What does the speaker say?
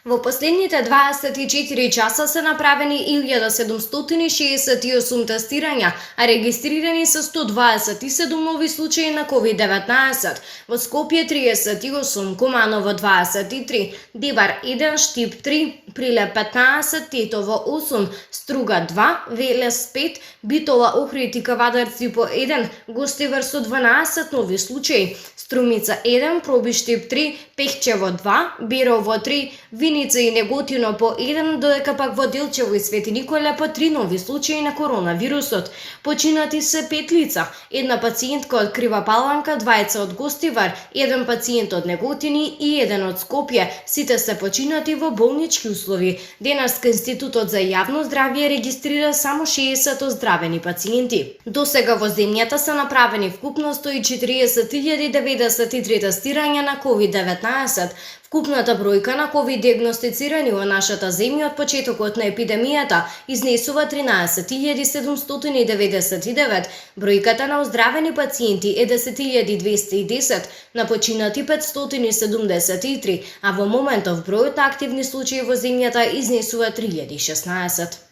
Во последните 24 часа се направени 1768 тестирања, а регистрирани се 127 нови случаи на COVID-19. Во Скопје 38, Куманово 23, Дибар 1, Штип 3, Прилеп 15, Тетово 8, Струга 2, Велес 5, Битола, Охрид и Кавадарци по 1, Гостивар со 12 нови случаи, Струмица 1, Пробиштип 3, Пехчево 2, Берово 3, Виница и Неготино по 1, додека пак во Делчево и Свети Николе по 3 нови случаи на коронавирусот. Починати се 5 лица, една пациентка од Крива Паланка, двајца од Гостивар, еден пациент од Неготини и еден од Скопје. Сите се починати во болнички услови. Денеска Институтот за јавно здравје регистрира само 60 оздравени пациенти. Досега во земјата се направени вкупно 140.093 тестирања на COVID-19. Вкупната бројка на ковид диагностицирани во нашата земја од почетокот на епидемијата изнесува 13.799, бројката на оздравени пациенти е 10.210, на починати 573, а во моментов бројот на активни случаи во земјата изнесува 3016.